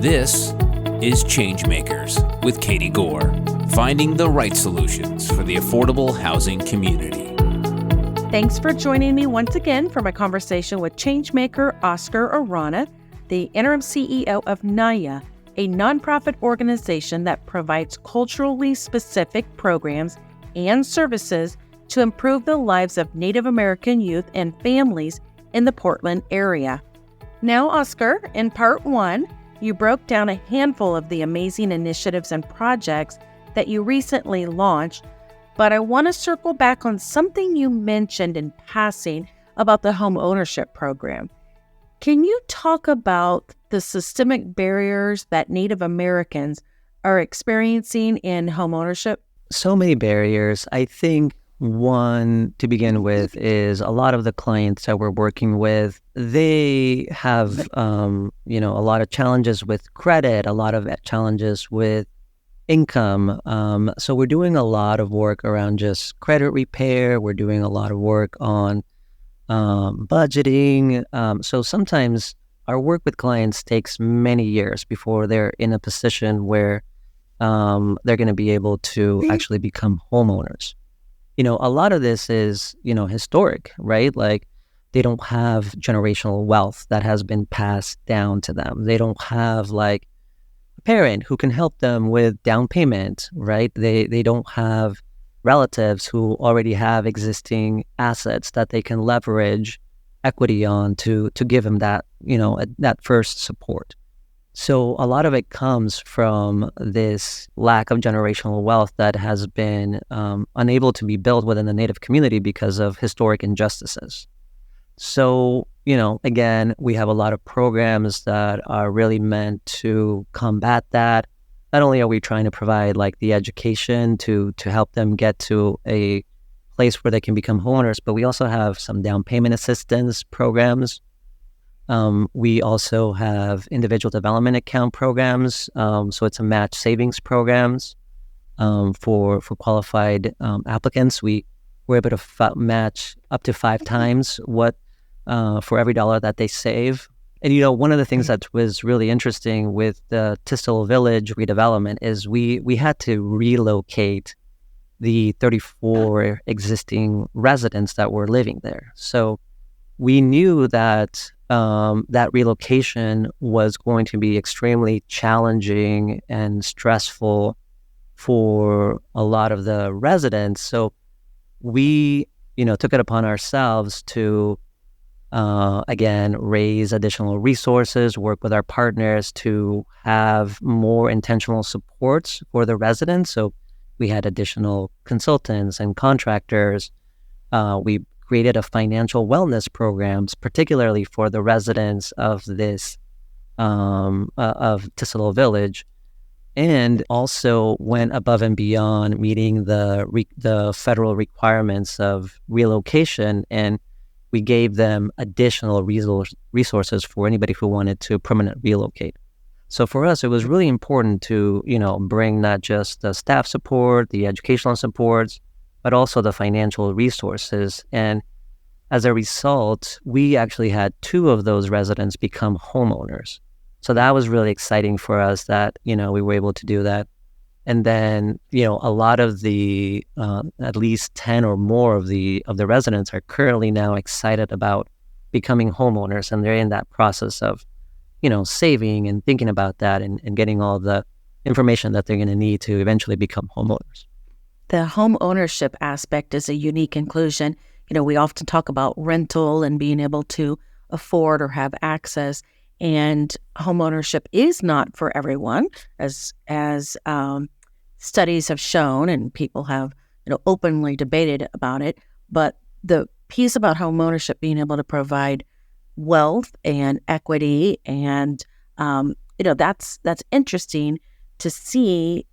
This is Changemakers with Katie Gore, finding the right solutions for the affordable housing community. Thanks for joining me once again for my conversation with Changemaker Oscar Arana, the interim CEO of NAYA, a nonprofit organization that provides culturally specific programs and services to improve the lives of Native American youth and families in the Portland area. Now, Oscar, in part one, you broke down a handful of the amazing initiatives and projects that you recently launched, but I want to circle back on something you mentioned in passing about the home ownership program. Can you talk about the systemic barriers that Native Americans are experiencing in home ownership? So many barriers. I think one to begin with is a lot of the clients that we're working with, they have, a lot of challenges with credit, a lot of challenges with income. So we're doing a lot of work around just credit repair. We're doing a lot of work on budgeting. So sometimes our work with clients takes many years before they're in a position where they're going to be able to actually become homeowners. A lot of this is, historic, right? Like they don't have generational wealth that has been passed down to them. They don't have like a parent who can help them with down payment, right? They don't have relatives who already have existing assets that they can leverage equity on to give them that, that first support. So a lot of it comes from this lack of generational wealth that has been unable to be built within the Native community because of historic injustices. So, again, we have a lot of programs that are really meant to combat that. Not only are we trying to provide like the education to help them get to a place where they can become homeowners, but we also have some down payment assistance programs. We also have individual development account programs. So it's a match savings programs for qualified applicants. We're able to match up to 5 times what for every dollar that they save. And, one of the things that was really interesting with the Tistel Village redevelopment is we had to relocate the 34 existing residents that were living there. So we knew that that relocation was going to be extremely challenging and stressful for a lot of the residents. So we, took it upon ourselves to, again, raise additional resources, work with our partners to have more intentional supports for the residents. So we had additional consultants and contractors. We created a financial wellness programs, particularly for the residents of this of Tistel Village, and also went above and beyond meeting the federal requirements of relocation, and we gave them additional resources for anybody who wanted to permanently relocate. So for us, it was really important to bring not just the staff support, the educational supports, but also the financial resources. And as a result, we actually had 2 of those residents become homeowners. So that was really exciting for us that, we were able to do that. And then, a lot of the, at least 10 or more of the residents are currently now excited about becoming homeowners. And they're in that process of, saving and thinking about that and getting all the information that they're going to need to eventually become homeowners. The home ownership aspect is a unique inclusion. We often talk about rental and being able to afford or have access, and home ownership is not for everyone, as studies have shown, and people have openly debated about it. But the piece about home ownership being able to provide wealth and equity, and that's interesting to see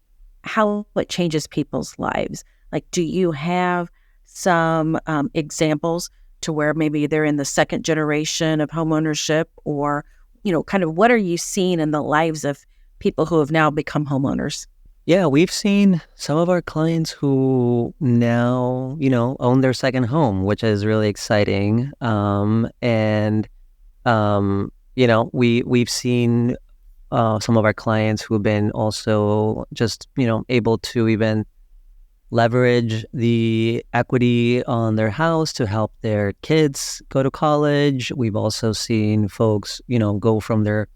how it changes people's lives. Like, do you have some examples to where maybe they're in the second generation of homeownership, or, kind of what are you seeing in the lives of people who have now become homeowners? Yeah, we've seen some of our clients who now, own their second home, which is really exciting. We've seen some of our clients who've been also just, able to even leverage the equity on their house to help their kids go to college. We've also seen folks, go from their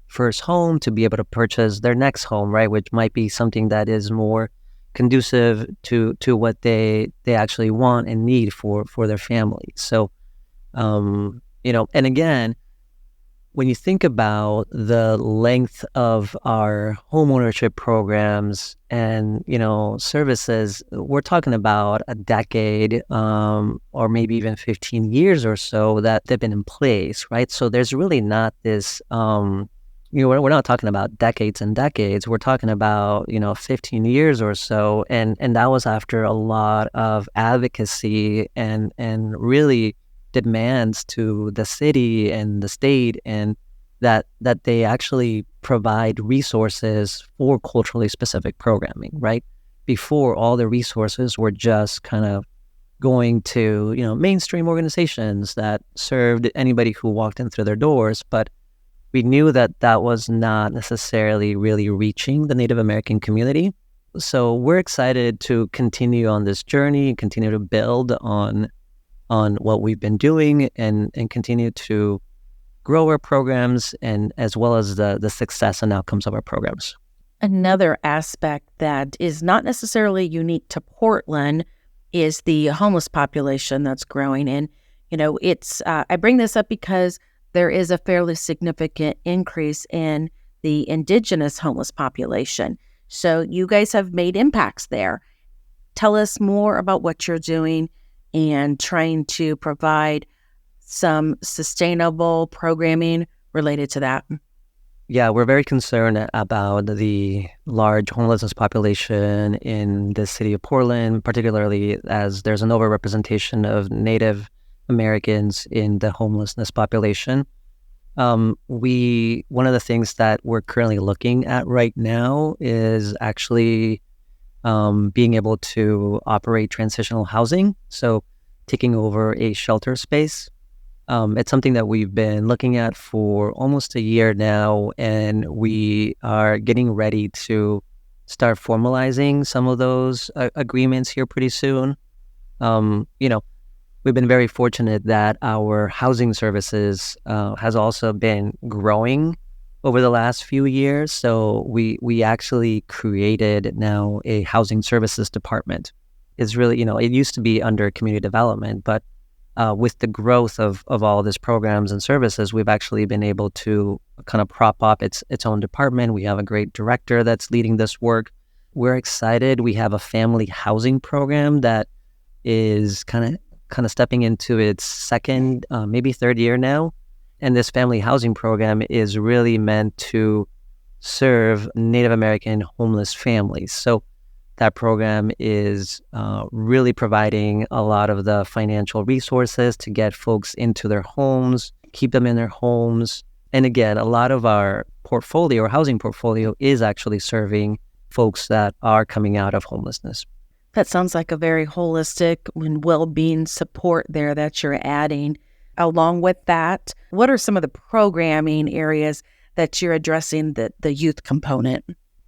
first home to be able to purchase their next home, right? Which might be something that is more conducive to what they actually want and need for their family. So, and again, when you think about the length of our homeownership programs and, services, we're talking about a decade, or maybe even 15 years or so that they've been in place, right? So there's really not this, we're not talking about decades and decades. We're talking about, 15 years or so. And that was after a lot of advocacy and really demands to the city and the state, and that they actually provide resources for culturally specific programming, right? Before, all the resources were just kind of going to, mainstream organizations that served anybody who walked in through their doors. But we knew that that was not necessarily really reaching the Native American community. So we're excited to continue on this journey and continue to build on what we've been doing and continue to grow our programs, and as well as the success and outcomes of our programs. Another aspect that is not necessarily unique to Portland is the homeless population that's growing. And, it's I bring this up because there is a fairly significant increase in the indigenous homeless population. So you guys have made impacts there. Tell us more about what you're doing and trying to provide some sustainable programming related to that. Yeah, we're very concerned about the large homelessness population in the city of Portland, particularly as there's an overrepresentation of Native Americans in the homelessness population. One of the things that we're currently looking at right now is actually being able to operate transitional housing. So taking over a shelter space. It's something that we've been looking at for almost a year now, and we are getting ready to start formalizing some of those agreements here pretty soon. We've been very fortunate that our housing services has also been growing over the last few years. So we actually created now a housing services department. It's really, it used to be under community development, but with the growth of all these programs and services, we've actually been able to kind of prop up its own department. We have a great director that's leading this work. We're excited. We have a family housing program that is kind of stepping into its second, maybe third year now. And this family housing program is really meant to serve Native American homeless families. So that program is really providing a lot of the financial resources to get folks into their homes, keep them in their homes. And again, a lot of our portfolio or housing portfolio is actually serving folks that are coming out of homelessness. That sounds like a very holistic and well-being support there that you're adding. Along with that, what are some of the programming areas that you're addressing the youth component?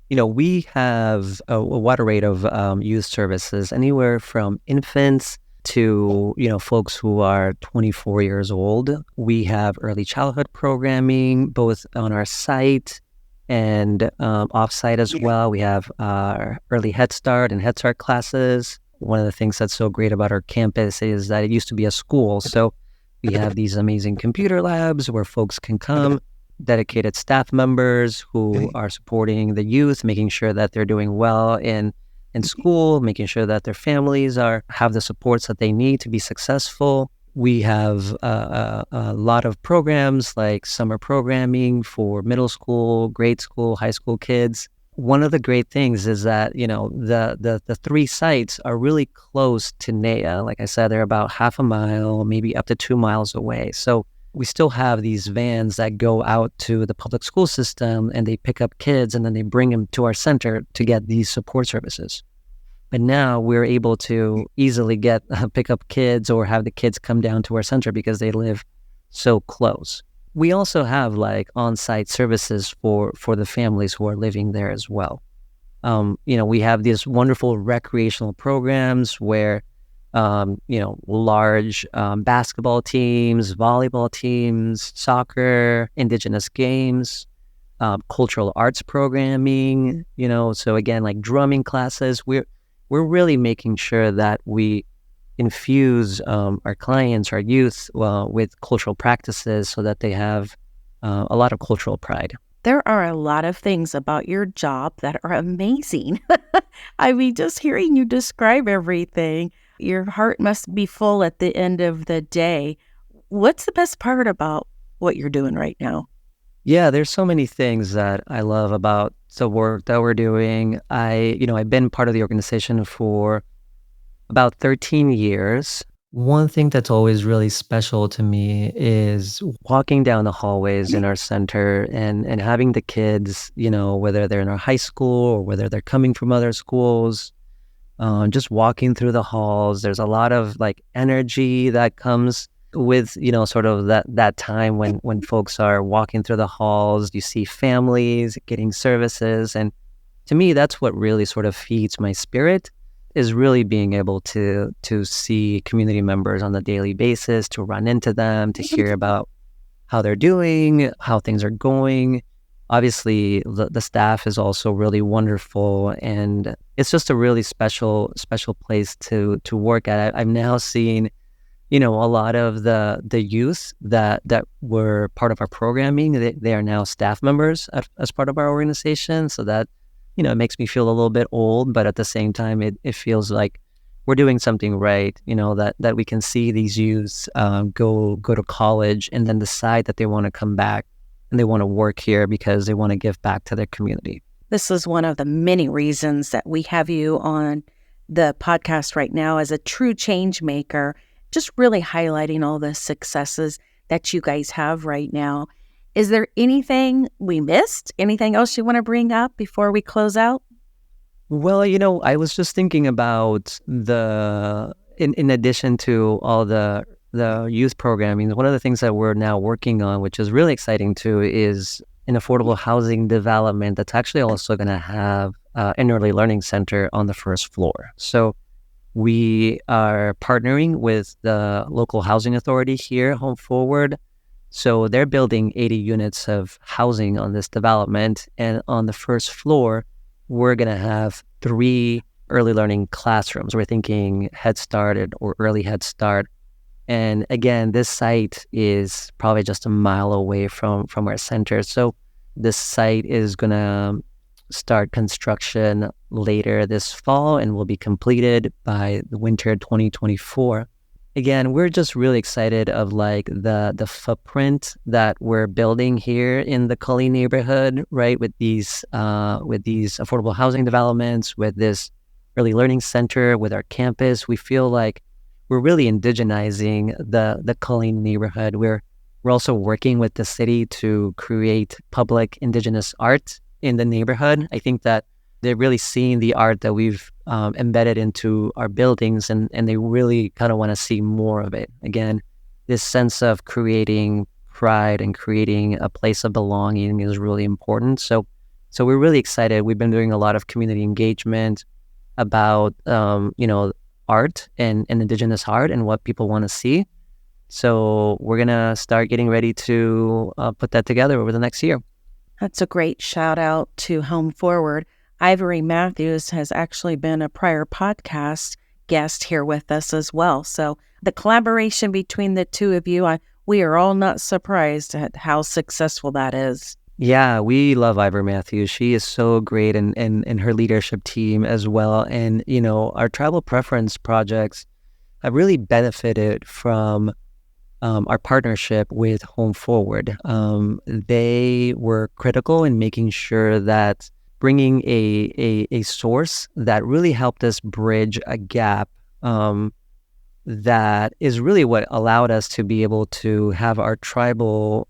We have a wide array of youth services, anywhere from infants to, folks who are 24 years old. We have early childhood programming, both on our site and off-site as well. We have early Head Start and Head Start classes. One of the things that's so great about our campus is that it used to be a school. So we have these amazing computer labs where folks can come, dedicated staff members who are supporting the youth, making sure that they're doing well in school, making sure that their families have the supports that they need to be successful. We have a lot of programs like summer programming for middle school, grade school, high school kids. One of the great things is that, the three sites are really close to NAYA. Like I said, they're about half a mile, maybe up to 2 miles away. So we still have these vans that go out to the public school system and they pick up kids and then they bring them to our center to get these support services. But now we're able to easily pick up kids or have the kids come down to our center because they live so close. we also have like on-site services for the families who are living there as well. We have these wonderful recreational programs where, large basketball teams, volleyball teams, soccer, indigenous games, cultural arts programming, so again, like drumming classes. We're really making sure that we infuse our clients, our youth, with cultural practices so that they have a lot of cultural pride. There are a lot of things about your job that are amazing. I mean, just hearing you describe everything, your heart must be full at the end of the day. What's the best part about what you're doing right now? Yeah, there's so many things that I love about the work that we're doing. I've been part of the organization for about 13 years. One thing that's always really special to me is walking down the hallways in our center and having the kids, whether they're in our high school or whether they're coming from other schools, just walking through the halls. There's a lot of like energy that comes with, sort of that time when folks are walking through the halls. You see families getting services. And to me, that's what really sort of feeds my spirit, is really being able to see community members on a daily basis, to run into them, to hear about how they're doing, how things are going. Obviously, the staff is also really wonderful, and it's just a really special place to work at. I'm now seeing, a lot of the youth that were part of our programming. They are now staff members as part of our organization, so that it makes me feel a little bit old, but at the same time, it feels like we're doing something right, that we can see these youths go to college and then decide that they want to come back and they want to work here because they want to give back to their community. This is one of the many reasons that we have you on the podcast right now as a true change maker, just really highlighting all the successes that you guys have right now. Is there anything we missed? Anything else you want to bring up before we close out? Well, I was just thinking about in addition to all the youth programming, one of the things that we're now working on, which is really exciting too, is an affordable housing development that's actually also going to have an early learning center on the first floor. So we are partnering with the local housing authority here, Home Forward. So they're building 80 units of housing on this development. And on the first floor, we're going to have 3 early learning classrooms. We're thinking Head Start or early Head Start. And again, this site is probably just a mile away from our center. So this site is going to start construction later this fall and will be completed by the winter 2024. Again, we're just really excited of like the footprint that we're building here in the Cully neighborhood, right? With these affordable housing developments, with this early learning center, with our campus, we feel like we're really indigenizing the Cully neighborhood. We're also working with the city to create public indigenous art in the neighborhood. I think that they're really seeing the art that we've embedded into our buildings, and they really kind of want to see more of it. Again, this sense of creating pride and creating a place of belonging is really important. So we're really excited. We've been doing a lot of community engagement about, art and indigenous art and what people want to see. So we're going to start getting ready to put that together over the next year. That's a great shout out to Home Forward. Ivory Matthews has actually been a prior podcast guest here with us as well. So the collaboration between the two of you, we are all not surprised at how successful that is. Yeah, we love Ivory Matthews. She is so great, and her leadership team as well. And, our tribal preference projects have really benefited from our partnership with Home Forward. They were critical in making sure that bringing a source that really helped us bridge a gap that is really what allowed us to be able to have our tribal,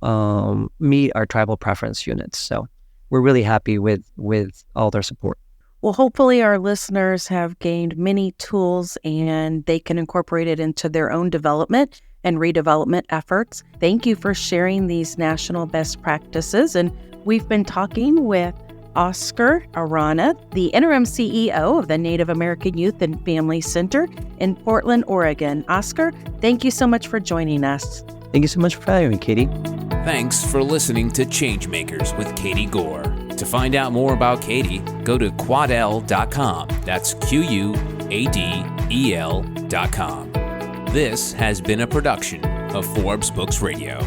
meet our tribal preference units. So we're really happy with all their support. Well, hopefully our listeners have gained many tools and they can incorporate it into their own development and redevelopment efforts. Thank you for sharing these national best practices. And we've been talking with Oscar Arana, the interim CEO of the Native American Youth and Family Center in Portland, Oregon. Oscar, thank you so much for joining us. Thank you so much for having me, Katie. Thanks for listening to Changemakers with Katie Gore. To find out more about Katie, go to quadel.com. That's QUADEL.com. This has been a production of Forbes Books Radio.